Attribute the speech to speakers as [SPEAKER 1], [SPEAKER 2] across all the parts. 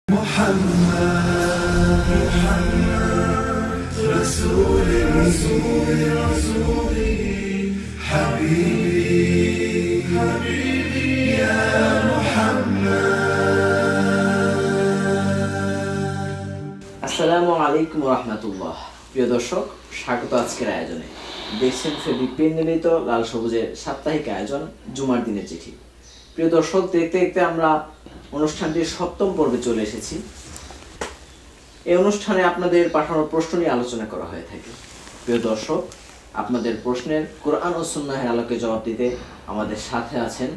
[SPEAKER 1] আসসালামু আলাইকুম রহমতুল্লাহ। প্রিয় দর্শক, স্বাগত আজকের আয়োজনে। দেখছেন ফেব্রিক পেন নির্মিত লাল সবুজের সাপ্তাহিক আয়োজন জুমার দিনের চিঠি। প্রিয় দর্শক, দেখতে দেখতে আমরা অনুষ্ঠানটির ৭ম পর্বে চলে এসেছি। এই অনুষ্ঠানে আপনাদের পাঠানো প্রশ্ন নিয়ে আলোচনা করা হয়ে থাকে। প্রিয় দর্শক, আপনাদের প্রশ্নের কোরআন ও সুন্নাহের আলোকে জবাব দিতে আমাদের সাথে আছেন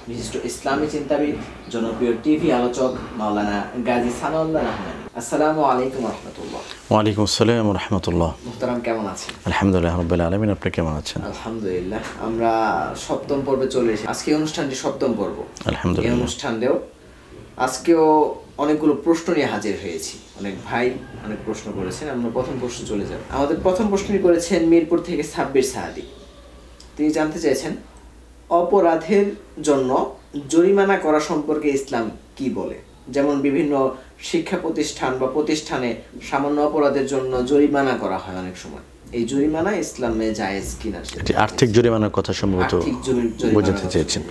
[SPEAKER 1] বিশিষ্ট ইসলামী চিন্তাবিদ, জনপ্রিয় টিভি আলোচক মাওলানা গাজী সানাউল্লাহ রহমানী। আসসালামু আলাইকুম রহমতুল্লাহ।
[SPEAKER 2] ওয়ালাইকুম আসসালাম রহমতুল্লাহ।
[SPEAKER 1] মুহতারাম, কেমন আছেন?
[SPEAKER 2] আলহামদুলিল্লাহ রাব্বিল আলামিন। আপনি কেমন আছেন?
[SPEAKER 1] আলহামদুলিল্লাহ। আমরা ৭ম পর্বে চলে এসেছি। আজকে অনুষ্ঠানটি ৭ম পর্ব।
[SPEAKER 2] আলহামদুলিল্লাহ।
[SPEAKER 1] এই অনুষ্ঠানেও আজকেও অনেকগুলো প্রশ্ন নিয়ে হাজির হয়েছি। অনেক ভাই অনেক প্রশ্ন করেছেন। আমরা প্রথম প্রশ্ন চলে যাব। আমাদের প্রথম প্রশ্নটি করেছেন মিরপুর থেকে সাব্বির সাহাদি। তিনি জানতে চেয়েছেন, অপরাধের জন্য জরিমানা করা সম্পর্কে ইসলাম কি বলে? যেমন বিভিন্ন শিক্ষা প্রতিষ্ঠান বা প্রতিষ্ঠানে সামান্য অপরাধের জন্য জরিমানা করা হয় অনেক সময়। এই জরিমানা ইসলামে জায়েজ কিনা?
[SPEAKER 2] আর্থিক জরিমানার কথা সম্ভবত বোঝাতে চেয়েছেন।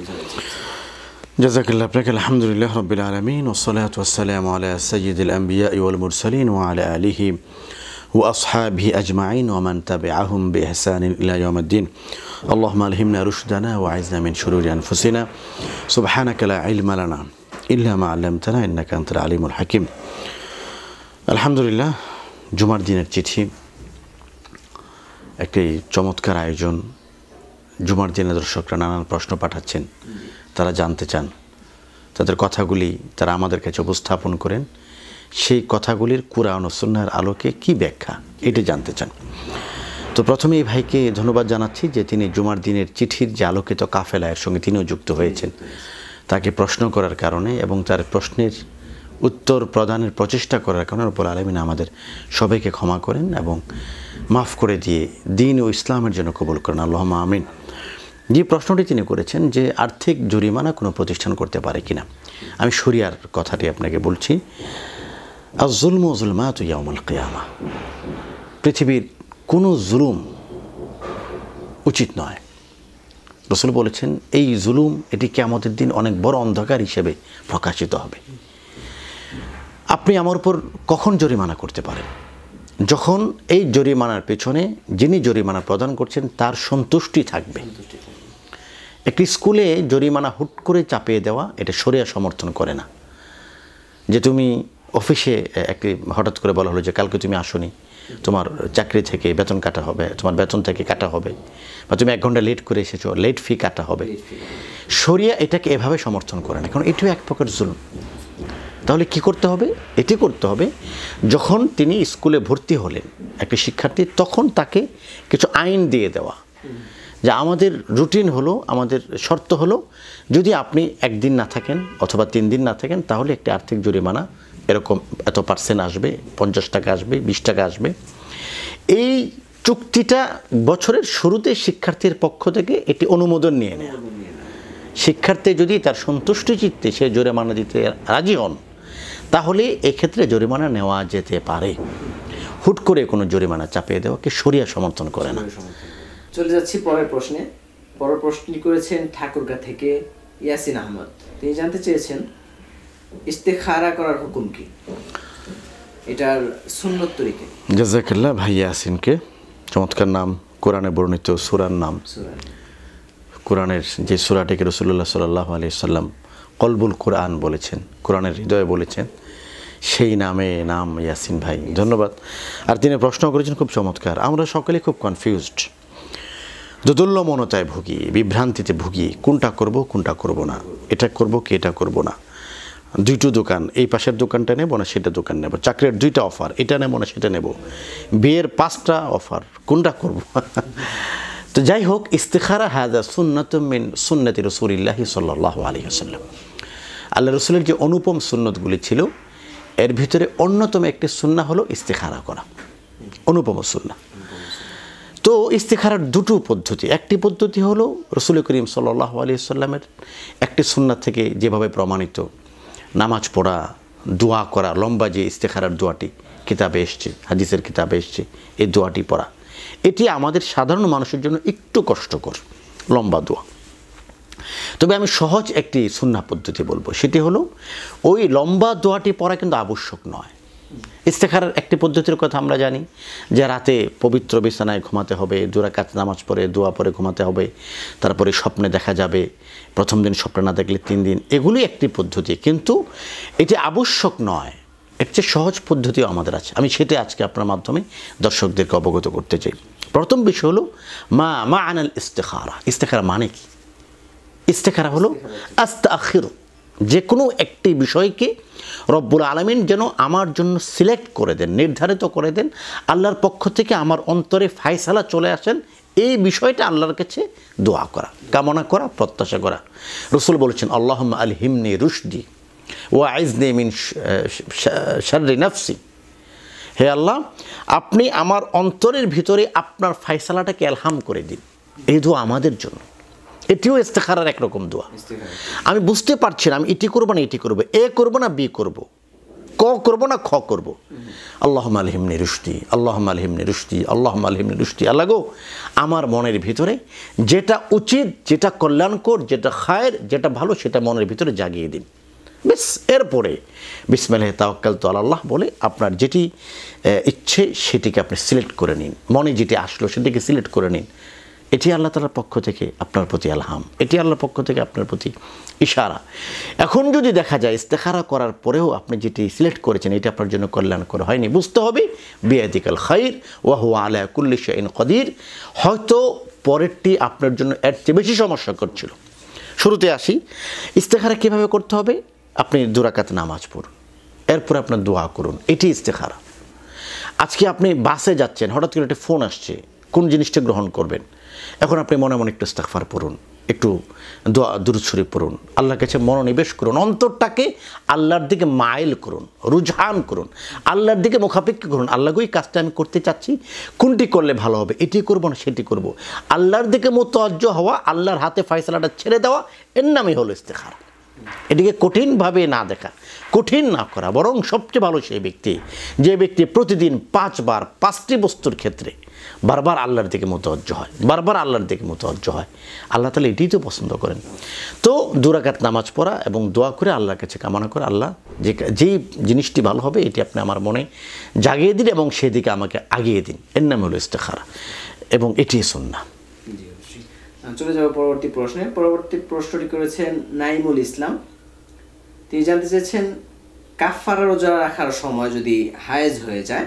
[SPEAKER 2] জাযাকাল্লাহ। আপনাকে আলহামদুলিল্লাহ রাব্বিল আলামিন ওয়াসসালাতু ওয়াসসালামু আলা সাইয়্যিদিল আমবিয়া ওয়াল মুরসালিন ওয়া আলা আলিহি ওয়া আসহাবিহি আজমাইন ওয়া মান তাবিআহুম বিইহসান ইলা ইয়াউমিদ্দিন। আল্লাহুম্মা আলহিমনা রুশদানা ওয়া আইযনা মিন শুরুরি আনফুসিনা সুবহানাকা লা ইলমা লানা ইল্লা মা আল্লামতানা ইন্নাকা আনতাল আলিমুল হাকিম। আলহামদুলিল্লাহ, জুমার দিনের চিঠি একটি চমৎকার আয়োজন। জুমার দিনে দর্শকরা নানান প্রশ্ন পাঠাচ্ছেন, তারা জানতে চান, তাদের কথাগুলি তারা আমাদের কাছে উপস্থাপন করেন, সেই কথাগুলির কুরআন ও সুন্নাহর আলোকে কি ব্যাখ্যা এটা জানতে চান। তো প্রথমে এই ভাইকে ধন্যবাদ জানাচ্ছি যে তিনি জুমার দিনের চিঠির যে আলোকিত কাফেলা এর সঙ্গে তিনিও যুক্ত হয়েছেন। তাকে প্রশ্ন করার কারণে এবং তার প্রশ্নের উত্তর প্রদানের প্রচেষ্টা করার কারণে রব্বুল আলামিন আমাদের সবাইকে ক্ষমা করেন এবং মাফ করে দিয়ে দ্বীন ও ইসলামের জন্য কবুল করেন, আল্লাহুম্মা আমিন। যে প্রশ্নটি তিনি করেছেন যে আর্থিক জরিমানা কোনো প্রতিষ্ঠান করতে পারে কিনা, আমি শরিয়ার কথাটি আপনাকে বলছি। আয-যুলমু যুলমাতু ইয়াউমাল কিয়ামা, পৃথিবীর কোনো জুলুম উচিত নয়। রাসূল বলেছেন এই জুলুম এটি কিয়ামতের দিন অনেক বড় অন্ধকার হিসেবে প্রকাশিত হবে। আপনি আমার উপর কখন জরিমানা করতে পারেন? যখন এই জরিমানার পেছনে যিনি জরিমানা প্রদান করছেন তার সন্তুষ্টি থাকবে। একটি স্কুলে জরিমানা হুট করে চাপিয়ে দেওয়া এটা শরিয়া সমর্থন করে না। যে তুমি অফিসে একটি হঠাৎ করে বলা হলো যে কালকে তুমি আসোনি, তোমার চাকরি থেকে বেতন কাটা হবে, তোমার বেতন থেকে কাটা হবে, বা তুমি 1 ঘন্টা লেট করে এসেছো, লেট ফি কাটা হবে। শরিয়া এটাকে এভাবে সমর্থন করে না, কারণ এটিও এক প্রকার জুলুম। তাহলে কি করতে হবে? এটি করতে হবে যখন তিনি স্কুলে ভর্তি হলেন একটি শিক্ষার্থী, তখন তাকে কিছু আইন দিয়ে দেওয়া যে আমাদের রুটিন হলো, আমাদের শর্ত হলো, যদি আপনি 1 দিন না থাকেন অথবা 3 দিন না থাকেন তাহলে একটি আর্থিক জরিমানা এরকম এত % আসবে, 50 টাকা আসবে, 20 টাকা আসবে। এই চুক্তিটা বছরের শুরুতে শিক্ষার্থীর পক্ষ থেকে এটি অনুমোদন নিয়ে নেয়। শিক্ষার্থী যদি তার সন্তুষ্টি চিত্তে সে জরিমানা দিতে রাজি হন তাহলে এক্ষেত্রে জরিমানা নেওয়া যেতে পারে। হুট করে কোনো জরিমানা চাপিয়ে দেওয়াকে শরিয়া সমর্থন করে না।
[SPEAKER 1] চলে যাচ্ছি পরের প্রশ্নে। পরের প্রশ্নটি করেছেন ঠাকুরগাঁ থেকে ইয়াসিন আহমদ। তিনি জানতে চেয়েছেন ইস্তেখারা করার হুকুম কি, এটার সুন্নত তরিকা।
[SPEAKER 2] জাযাকাল্লাহ ভাই ইয়াসিনকে, চমৎকার নাম, কোরআনে বর্ণিত সূরার নাম। কোরআনের যে সূরাটিকে রাসূলুল্লাহ সাল্লাল্লাহু আলাইহি সাল্লাম কলবুল কোরআন বলেছেন, কোরআনের হৃদয় বলেছেন, সেই নাম ইয়াসিন ভাই, ধন্যবাদ। আর তিনি প্রশ্ন করেছেন খুব চমৎকার। আমরা সকলে খুব কনফিউজড, দোদুল্যমনতায় ভুগি, বিভ্রান্তিতে ভুগি, কোনটা করব কোনটা করব না, এটা করব কি এটা করব না। 2টো দোকান, এই পাশের দোকানটা নেব না সেটা দোকান নেব, চাকরির 2টা অফার, এটা নেব না সেটা নেব, বিয়ের 5টা অফার, কোনটা করব? তো যাই হোক, ইস্তিখারা হাযা সুন্নাতুম মিন সুন্নতি রাসূলিল্লাহি সাল্লাল্লাহু আলাইহি ওয়াসাল্লাম। আল্লাহ রাসূলের যে অনুপম সুন্নতগুলি ছিল এর ভিতরে অন্যতম একটি সুন্নাহ হলো ইস্তিখারা করা, অনুপম সুন্নাহ। তো ইস্তিখারার 2টো পদ্ধতি। একটি পদ্ধতি হলো রাসূল করিম সাল্লাল্লাহু আলাইহি ওয়াসাল্লামের একটি সুন্নাত থেকে যেভাবে প্রমাণিত, নামাজ পড়া, দোয়া করা, লম্বা যে ইস্তেখারার দোয়াটি কিতাবে এসছে, হাদিসের কিতাবে এসছে, এই দোয়াটি পড়া, এটি আমাদের সাধারণ মানুষের জন্য একটু কষ্টকর, লম্বা দোয়া। তবে আমি সহজ একটি সুন্নাহ পদ্ধতি বলবো, সেটি হলো ওই লম্বা দোয়াটি পড়া কিন্তু আবশ্যক নয়। ইস্তেখারার একটি পদ্ধতির কথা আমরা জানি যে রাতে পবিত্র বিছানায় ঘুমাতে হবে, 2 রাকাত নামাজ পড়ে দোয়া পড়ে ঘুমাতে হবে, তারপরে স্বপ্নে দেখা যাবে, প্রথম দিন স্বপ্নে না দেখলে 3 দিন, এগুলি একটি পদ্ধতি, কিন্তু এটি আবশ্যক নয়। এর চেয়ে সহজ পদ্ধতিও আমাদের আছে, আমি সেটা আজকে আপনার মাধ্যমে দর্শকদেরকে অবগত করতে চাই। প্রথম বিষয় হলো মা আনাল ইস্তেখারা। ইস্তেখারা মানে কি? ইস্তেখারা হলো আস্তাখির, যে কোনো একটি বিষয়কে রব্বুল আলামিন যেন আমার জন্য সিলেক্ট করে দেন, নির্ধারিত করে দেন, আল্লাহর পক্ষ থেকে আমার অন্তরে ফায়সালা চলে আসেন, এই বিষয়টা আল্লাহর কাছে দোয়া করা, কামনা করা, প্রত্যাশা করা। রাসূল বলেছেন আল্লাহুম্মা আলহিমনি রুশদি ওয়া আইজনি মিন শাররি নাফসি। হে আল্লাহ, আপনি আমার অন্তরের ভিতরে আপনার ফায়সালাটাকে এলহাম করে দিন। এই দোয়া আমাদের জন্য, এটিও ইস্তেখারার একরকম দোয়া। আমি বুঝতে পারছি না আমি এটি করবো না এটি করবো, এ করবো না বি করবো, ক করবো না খ করবো। আল্লাহুম্মা আলহিমনি রুশদি, আল্লাহুম্মা আলহিমনি রুশদি, আল্লাহুম্মা আলহিমনি রুশদি। আল্লাহ গো, আমার মনের ভিতরে যেটা উচিত, যেটা কল্যাণকর, যেটা খায়ের, যেটা ভালো, সেটা মনের ভিতরে জাগিয়ে দিন। বেশ, এরপরে বিসমিল্লাহি তাওয়াক্কালতু আলাল্লাহ বলে আপনার যেটি ইচ্ছে সেটিকে আপনি সিলেক্ট করে নিন, মনে যেটি আসলো সেটিকে সিলেক্ট করে নিন। এটি আল্লাহ তাআলার পক্ষ থেকে আপনার প্রতি আলহাম, এটি আল্লাহর পক্ষ থেকে আপনার প্রতি ইশারা। এখন যদি দেখা যায় ইস্তেখারা করার পরেও আপনি যেটি সিলেক্ট করেছেন এটি আপনার জন্য কল্যাণকর হয়নি, বুঝতে হবে বিয়াদিকাল খাইর ওয়া হুয়া আলা কুল্লি শাইইন কদির, হয়তো পরেরটি আপনার জন্য এর চেয়ে বেশি সমস্যা করছিল। শুরুতে আসি, ইস্তেখারা কীভাবে করতে হবে? আপনি 2 রাকাত নামাজ পড়ুন, এরপর আপনার দোয়া করুন, এটি ইস্তেখারা। আজকে আপনি বাসে যাচ্ছেন, হঠাৎ করে একটা ফোন আসছে, কোন জিনিসটা গ্রহণ করবেন? এখন আপনি মনে মনে একটু ইস্তিগফার পড়ুন, একটু দোয়া দুরূদ শরীফ পড়ুন, আল্লাহর কাছে মনোনিবেশ করুন, অন্তরটাকে আল্লাহর দিকে মাইল করুন, রুঝান করুন, আল্লাহর দিকে মুখাপেক্ষী করুন। আল্লাহ এই কাজটা আমি করতে চাচ্ছি, কোনটি করলে ভালো হবে, এটি করবো না সেটি করব। আল্লাহর দিকে মুতাওয়াজ্জহ হওয়া, আল্লাহর হাতে ফয়সালাটা ছেড়ে দেওয়া, এর নামই হলো ইস্তেখারা। এটিকে কঠিনভাবে না দেখা, কঠিন না করা, বরং সবচেয়ে ভালো সেই ব্যক্তি যে ব্যক্তি প্রতিদিন 5 বার 5টি বস্তুর ক্ষেত্রে বারবার আল্লাহর দিকে মুতাওয়াজ্জহ হয়, বারবার আল্লাহর দিকে মুতাওয়াজ্জহ হয়। আল্লাহ তাআলা এটিই তো পছন্দ করেন। তো 2 রাকাত নামাজ পড়া এবং দোয়া করে আল্লাহর কাছে কামনা করে, আল্লাহ যেই জিনিসটি ভালো হবে এটি আপনি আমার মনে জাগিয়ে দিন এবং সেদিকে আমাকে আগিয়ে দিন, এর নাম হলো ইস্তেখারা এবং এটি সুন্নাহ।
[SPEAKER 1] চলে যাব পরবর্তী প্রশ্নে। পরবর্তী প্রশ্নটি করেছেন নাইমুল ইসলাম। তিনি জানতে চেয়েছেন কাফারা রোজা রাখার সময় যদি হায়েজ হয়ে যায়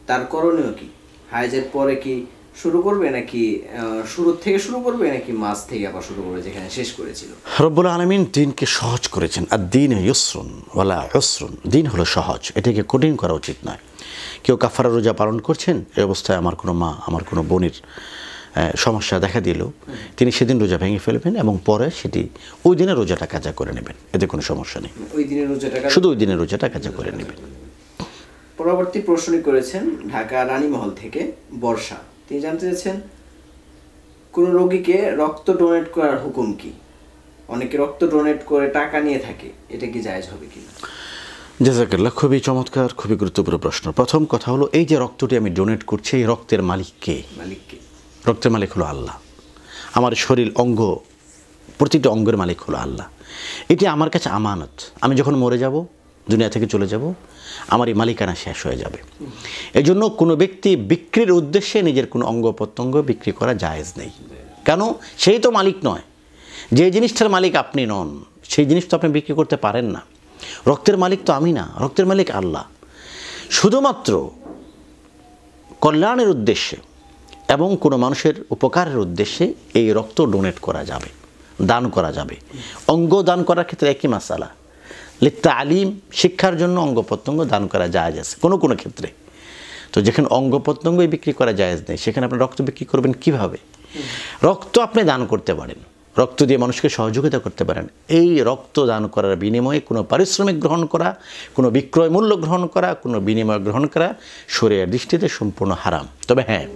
[SPEAKER 1] তার করণীয় কি? হায়েজের পরে কি শুরু করবে নাকি শুরু থেকে শুরু করবে নাকি মাঝ থেকে আবার শুরু করবে যেখানে শেষ করেছিল?
[SPEAKER 2] রব্বুল আলামিন দিনকে সহজ করেছেন, আর দিন ইউসরুন ওয়ালা উসরুন, দিন হলো সহজ, এটাকে কঠিন করা উচিত নয়। কেউ কাফারা রোজা পালন করছেন, এই অবস্থায় আমার কোনো মা, আমার কোনো বোনের সমস্যা দেখা দিল, তিনি সেদিন রোজা ভেঙে ফেলবেন এবং পরে সেটি ওই দিনের রোজাটা কাজা করে নেবেন, এতে কোনো সমস্যা নেই,
[SPEAKER 1] ওই দিনের রোজাটা
[SPEAKER 2] শুধু ওই দিনের রোজাটা কাজা করে নেবেন।
[SPEAKER 1] পরবর্তী প্রশ্নটি করেছেন ঢাকা রানীমহল থেকে বর্ষা। তিনি জানতে চাচ্ছেন কোন রোগীকে রক্ত ডোনেট করার হুকুম কি? অনেকে রক্ত ডোনেট করে টাকা নিয়ে থাকে, এটা কি জায়েজ হবে কিনা?
[SPEAKER 2] জাযাকাল্লাহ, খুবই চমৎকার, খুবই গুরুত্বপূর্ণ প্রশ্ন। প্রথম কথা হলো, এই যে রক্তটি আমি ডোনেট করছি, এই রক্তের মালিক কে? রক্তের মালিক হলো আল্লাহ। আমার শরীর অঙ্গ, প্রতিটি অঙ্গের মালিক হলো আল্লাহ। এটি আমার কাছে আমানত। আমি যখন মরে যাব, দুনিয়া থেকে চলে যাব, আমার এই মালিকানা শেষ হয়ে যাবে। এজন্য কোনো ব্যক্তি বিক্রির উদ্দেশ্যে নিজের কোনো অঙ্গ প্রত্যঙ্গ বিক্রি করা জায়েজ নেই। কেন? সেই তো মালিক নয়। যে জিনিসটার মালিক আপনি নন, সেই জিনিস তো আপনি বিক্রি করতে পারেন না। রক্তের মালিক তো আমি না, রক্তের মালিক আল্লাহ। শুধুমাত্র কল্যাণের উদ্দেশ্যে এবং কোনো মানুষের উপকারের উদ্দেশ্যে এই রক্ত ডোনেট করা যাবে, দান করা যাবে। অঙ্গ দান করার ক্ষেত্রে একই মাসালা, লিত্তালিম, শিক্ষার জন্য অঙ্গ প্রত্যঙ্গ দান করা জায়েজ আছে কোনো কোনো ক্ষেত্রে। তো যেখানে অঙ্গ প্রত্যঙ্গই বিক্রি করা জায়েজ নেই, সেখানে আপনি রক্ত বিক্রি করবেন কিভাবে? রক্ত আপনি দান করতে পারেন, রক্ত দিয়ে মানুষকে সহযোগিতা করতে পারেন, এই রক্ত দান করার বিনিময়ে কোনো পারিশ্রমিক গ্রহণ করা, কোনো বিক্রয় মূল্য গ্রহণ করা, কোনো বিনিময় গ্রহণ করা শরীয়তের দৃষ্টিতে সম্পূর্ণ হারাম। তবে হ্যাঁ,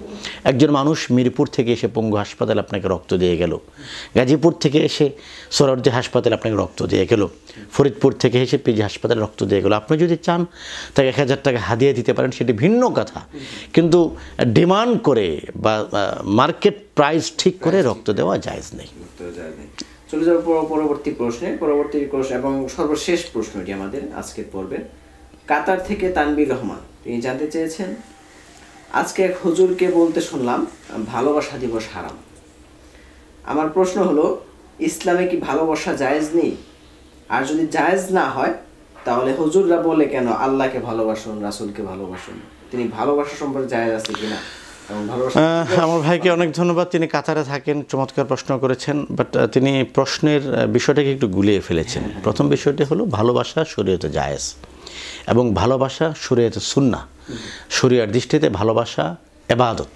[SPEAKER 2] একজন মানুষ মিরপুর থেকে এসে পঙ্গু হাসপাতালে আপনাকে রক্ত দিয়ে গেল, গাজীপুর থেকে এসে সোহরাওয়ার্দী হাসপাতালে আপনাকে রক্ত দিয়ে গেল, ফরিদপুর থেকে এসে পিজি হাসপাতালে রক্ত দিয়ে গেল, আপনি যদি চান তাকে 1000 টাকা হাদিয়া দিতে পারেন, সেটি ভিন্ন কথা। কিন্তু ডিমান্ড করে বা মার্কেট প্রাইস ঠিক করে রক্ত দেওয়া জায়েজ নেই।
[SPEAKER 1] চলে যাওয়ার পরবর্তী প্রশ্ন এবং সর্বশেষ প্রশ্নটি আমাদের আজকের পর্বে। কাতার থেকে তানবীর রহমান, তিনি জানতে চেয়েছেন, আজকে এক হুজুরকে বলতে শুনলাম ভালোবাসা দিবস হারাম। আমার প্রশ্ন হলো, ইসলামে কি ভালোবাসা জায়েজ নেই? আর যদি জায়েজ না হয় তাহলে হুজুররা বলে কেন আল্লাহকে ভালোবাসুন, রাসূলকে ভালোবাসুন? তিনি ভালোবাসা সম্পর্কে জায়েজ আছে কিনা?
[SPEAKER 2] আমার ভাইকে অনেক ধন্যবাদ, তিনি কাতারে থাকেন, চমৎকার প্রশ্ন করেছেন। বাট তিনি প্রশ্নের বিষয়টাকে একটু গুলিয়ে ফেলেছেন। প্রথম বিষয়টি হলো ভালোবাসা শরীয়তে জায়েজ এবং ভালোবাসা শরীয়তে সুন্নাহ। শরীয়তের দৃষ্টিতে ভালোবাসা ইবাদত।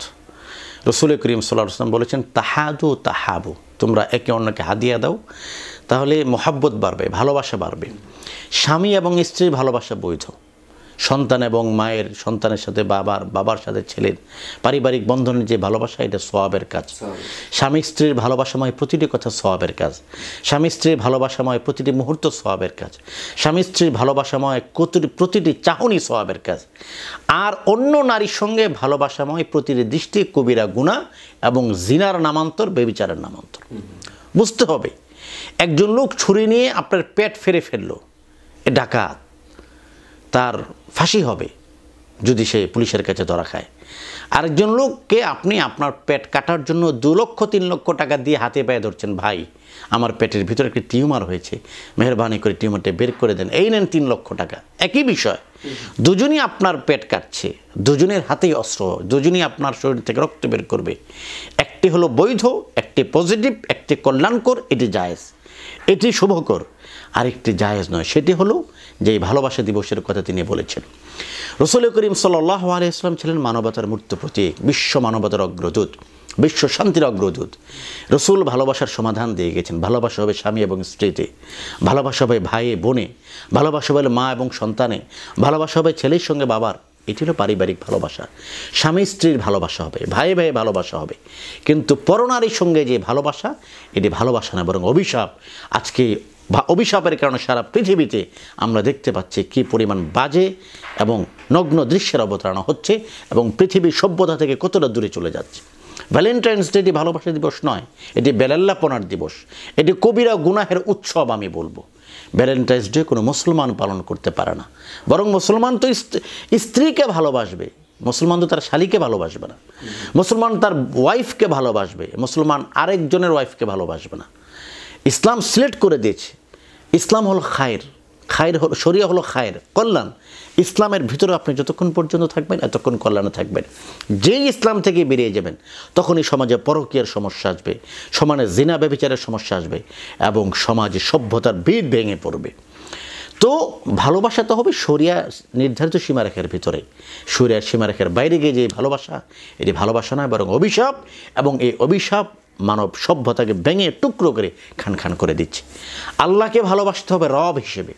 [SPEAKER 2] রাসূল করিম সাল্লাল্লাহু আলাইহি ওয়াসাল্লাম বলেছেন, তাহাদু তাহাবু, তোমরা একে অন্যকে হাদিয়া দাও, তাহলে মহব্বত বাড়বে, ভালোবাসা বাড়বে। স্বামী এবং স্ত্রীর ভালোবাসা বৈধ, সন্তান এবং মায়ের সন্তানের সাথে বাবার সাথে ছেলের পারিবারিক বন্ধনের যে ভালোবাসা, এটা সওয়াবের কাজ। স্বামী স্ত্রীর ভালোবাসাময় প্রতিটি কথা সওয়াবের কাজ, স্বামী স্ত্রীর ভালোবাসাময় প্রতিটি মুহূর্ত সওয়াবের কাজ, স্বামী স্ত্রীর ভালোবাসাময় প্রতিটি চাহনি সওয়াবের কাজ। আর অন্য নারীর সঙ্গে ভালোবাসাময় প্রতিটি দৃষ্টি কবিরা গুনাহ এবং জিনার নামান্তর, ব্যভিচারের নামান্তর। বুঝতে হবে, একজন লোক ছুরি নিয়ে আপনার পেট ফেরে ফেললো, এ ডাকাত, তার ফাঁসি হবে যদি সে পুলিশের কাছে ধরা খায়। আরেকজন লোককে আপনি আপনার পেট কাটার জন্য 2 লক্ষ 3 লক্ষ টাকা দিয়ে হাতে পায়ে ধরছেন, ভাই আমার পেটের ভিতরে একটি টিউমার হয়েছে, মেহরবানি করে টিউমারটা বের করে দেন, এই নেন 3 লক্ষ টাকা। একই বিষয়, দুজনই আপনার পেট কাটছে, দুজনের হাতেই অস্ত্র, দুজনই আপনার শরীর থেকে রক্ত বের করবে। একটি হলো বৈধ, একটি পজিটিভ, একটি কল্যাণকর, এটি জায়েজ, এটি শুভকর। আরেকটি জায়েজ নয়, সেটি হলো যে ভালোবাসা দিবসের কথা তিনি বলেছেন। রাসূল করিম সাল্লাল্লাহু আলাইহি ওয়াসাল্লাম ছিলেন মানবতার মূর্ত প্রতীক, বিশ্ব মানবতার অগ্রদূত, বিশ্ব শান্তির অগ্রদূত। রাসূল ভালোবাসার সমাধান দিয়ে গেছেন। ভালোবাসা হবে স্বামী এবং স্ত্রীতে, ভালোবাসা হবে ভাই বোনে, ভালোবাসা হবে মা এবং সন্তানে, ভালোবাসা হবে ছেলের সঙ্গে বাবার। এটি হলো পারিবারিক ভালোবাসা। স্বামী স্ত্রীর ভালোবাসা হবে, ভাই ভাই ভালোবাসা হবে। কিন্তু পরনারীর সঙ্গে যে ভালোবাসা, এটি ভালোবাসা না, বরং অভিশাপ। আজকে অভিশাপের কারণে সারা পৃথিবীতে আমরা দেখতে পাচ্ছি কী পরিমাণ বাজে এবং নগ্ন দৃশ্যের অবতারণা হচ্ছে এবং পৃথিবীর সভ্যতা থেকে কতটা দূরে চলে যাচ্ছে। ভ্যালেন্টাইন্স ডে এটি ভালোবাসা দিবস নয়, এটি বেলাল্লাপনার দিবস, এটি কবিরা গুনাহের উৎসব। আমি বলবো ভ্যালেন্টাইন্স ডে কোনো মুসলমান পালন করতে পারে না, বরং মুসলমান তো স্ত্রীকে ভালোবাসবে, মুসলমান তো তার শালীকে ভালোবাসবে না, মুসলমান তার ওয়াইফকে ভালোবাসবে, মুসলমান আরেকজনের ওয়াইফকে ভালোবাসবে না। ইসলাম সিলেক্ট করে দিয়েছে, ইসলাম হলো খায়ের, খায়ের হলো শরিয়া, হলো খায়ের, কল্যাণ। ইসলামের ভিতরে আপনি যতক্ষণ পর্যন্ত থাকবেন এতক্ষণ কল্যাণে থাকবেন। যেই ইসলাম থেকে বেরিয়ে যাবেন তখনই সমাজে পরকীয়ার সমস্যা আসবে, সমাজে জিনা ব্যভিচারের সমস্যা আসবে এবং সমাজে সভ্যতার ভিত ভেঙে পড়বে। তো ভালোবাসা তো হবে শরিয়া নির্ধারিত সীমারেখার ভিতরে, শরিয়ার সীমারেখার বাইরে গিয়ে যে ভালোবাসা, এটি ভালোবাসা নয়, বরং অভিশাপ। এবং এই অভিশাপ মানব সভ্যতাকে ভেঙে টুকরো করে খান খান করে দিচ্ছে। আল্লাহকে ভালোবাসতে হবে রব হিসেবে,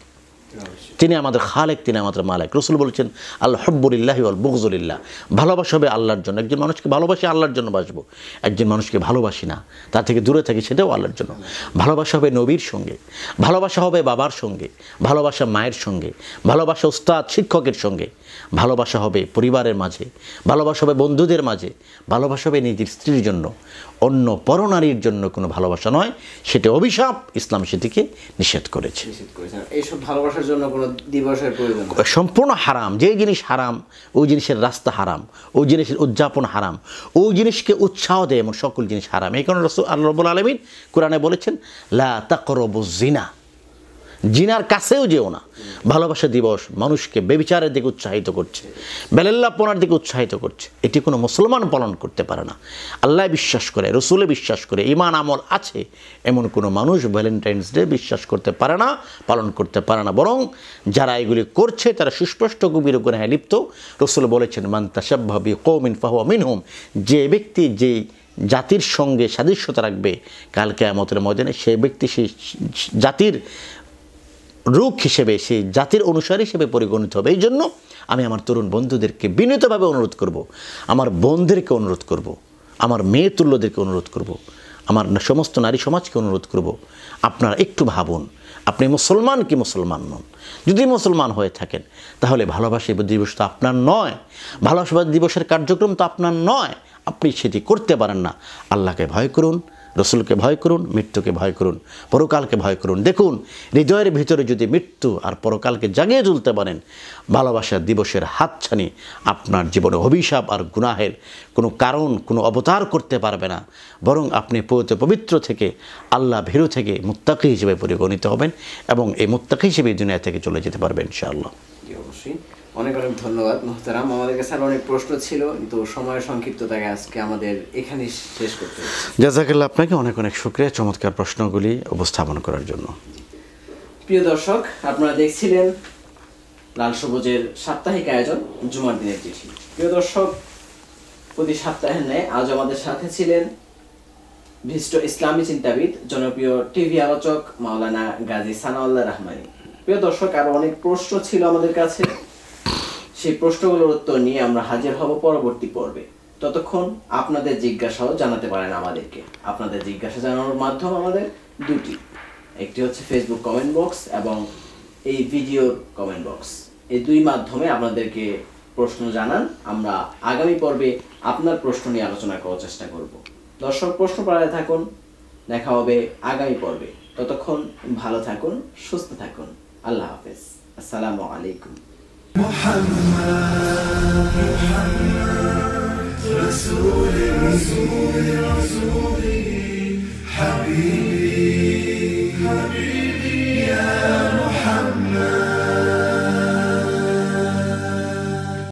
[SPEAKER 2] তিনি আমাদের খালেক, তিনি আমাদের মালিক। রাসূল বলেছেন, আল হুব্বুলিল্লাহি ওয়াল বুগযুলিল্লাহ, ভালোবাসা হবে আল্লাহর জন্য। একজন মানুষকে ভালোবাসি আল্লাহর জন্য বাসবো, একজন মানুষকে ভালোবাসি না, তার থেকে দূরে থাকি, সেটাও আল্লাহর জন্য। ভালোবাসা হবে নবীর সঙ্গে, ভালোবাসা হবে বাবার সঙ্গে, ভালোবাসা মায়ের সঙ্গে, ভালোবাসা উস্তাদ শিক্ষকের সঙ্গে, ভালোবাসা হবে পরিবারের মাঝে, ভালোবাসা হবে বন্ধুদের মাঝে, ভালোবাসা হবে নিজের স্ত্রীর জন্য। অন্য পরনারীর জন্য কোনো ভালোবাসা নয়, সেটা অভিশাপ। ইসলাম সেটিকে নিষেধ করেছে।
[SPEAKER 1] এইসব ভালোবাসার জন্য কোনো দিবসের প্রয়োজন
[SPEAKER 2] সম্পূর্ণ হারাম। যে জিনিস হারাম ওই জিনিসের রাস্তা হারাম, ওই জিনিসের উদযাপন হারাম, ওই জিনিসকে উৎসাহ দেয় এমন সকল জিনিস হারাম। এই কারণে রাসূল আল্লাহ রাব্বুল আলামিন কোরআনে বলেছেন, লা তাকরাবুজ জিনা, জিনার কাছেও যেও না। ভালোবাসা দিবস মানুষকে বেবিচারের দিকে উৎসাহিত করছে, বেলাল্লাপনার দিকে উৎসাহিত করছে। এটি কোনো মুসলমান পালন করতে পারে না। আল্লাহ বিশ্বাস করে, রসুলে বিশ্বাস করে, ঈমান আমল আছে এমন কোনো মানুষ ভ্যালেন্টাইন্স ডে বিশ্বাস করতে পারে না, পালন করতে পারে না। বরং যারা এগুলি করছে তারা সুস্পষ্ট গভীর গুনাহে লিপ্ত। রসুল বলেছেন, মান তাশাব্বাহা বিকওমিন ফাহুয়া মিনহুম, যে ব্যক্তি যেই জাতির সঙ্গে সাদৃশ্যতা রাখবে কাল কিয়ামতের ময়দানে, সেই ব্যক্তি সেই জাতির রূপ হিসেবে, সেই জাতির অনুসারী হিসেবে পরিগণিত হবে। এই জন্য আমি আমার তরুণ বন্ধুদেরকে বিনীতভাবে অনুরোধ করব, আমার বোনদেরকে অনুরোধ করব, আমার মেয়ে তুল্যদেরকে অনুরোধ করব, আমার সমস্ত নারী সমাজকে অনুরোধ করব, আপনারা একটু ভাবুন, আপনি মুসলমান কি মুসলমান নন? যদি মুসলমান হয়ে থাকেন তাহলে ভালোবাসা দিবস তো আপনার নয়, ভালোবাসা দিবসের কার্যক্রম তো আপনার নয়, আপনি সেটি করতে পারেন না। আল্লাহকে ভয় করুন, রসুলকে ভয় করুন, মৃত্যুকে ভয় করুন, পরকালকে ভয় করুন। দেখুন, হৃদয়ের ভিতরে যদি মৃত্যু আর পরকালকে জাগিয়ে তুলতে পারেন, ভালোবাসা দিবসের হাতছানি আপনার জীবনে অভিশাপ আর গুনাহের কোনো কারণ, কোনো অবতার করতে পারবে না, বরং আপনি পবিত্র থেকে, আল্লাহ ভীরু থেকে মুত্তাকি হিসেবে পরিগণিত হবেন এবং এই মুত্তাকি হিসেবে দুনিয়া থেকে চলে যেতে পারবেন ইনশাআল্লাহ।
[SPEAKER 1] অবশ্যই। অনেক অনেক ধন্যবাদ মোহতারাম। আমাদের কাছে অনেক প্রশ্ন ছিল, কিন্তু সময়ের সংক্ষিপ্ততাকে আজকে আমাদের এখানে শেষ করতে হচ্ছে।
[SPEAKER 2] জাযাকাল্লাহ, আপনাকে অনেক অনেক শুকরিয়া চমৎকার প্রশ্নগুলি উপস্থাপন করার জন্য।
[SPEAKER 1] প্রিয় দর্শক, আপনারা দেখছিলেন লাল সবুজের সাপ্তাহিক আয়োজন জুমার দিনের চিঠি। প্রিয় দর্শক, প্রতি সপ্তাহের ন্যায় আজ আমাদের সাথে ছিলেন বিশিষ্ট ইসলামী চিন্তাবিদ, জনপ্রিয় টিভি আলোচক মাওলানা গাজী সানাউল্লাহ রহমানী। প্রিয় দর্শক, আরো অনেক প্রশ্ন ছিল আমাদের কাছে, সেই প্রশ্নগুলোর উত্তর নিয়ে আমরা হাজির হব পরবর্তী পর্বে। ততক্ষণ আপনাদের জিজ্ঞাসাও জানাতে পারেন আমাদেরকে। আপনাদের জিজ্ঞাসা জানানোর মাধ্যম আমাদের দুটি, একটি হচ্ছে ফেসবুক কমেন্ট বক্স এবং এই ভিডিওর কমেন্ট বক্স। এই দুই মাধ্যমে আপনাদেরকে প্রশ্ন জানান। আমরা আগামী পর্বে আপনার প্রশ্ন নিয়ে আলোচনা করার চেষ্টা করব। দর্শক, প্রশ্ন পাঠাতে থাকুন। দেখা হবে আগামী পর্বে। ততক্ষণ ভালো থাকুন, সুস্থ থাকুন। আল্লাহ হাফেজ। আসসালামু আলাইকুম। محمد رسول حبيبي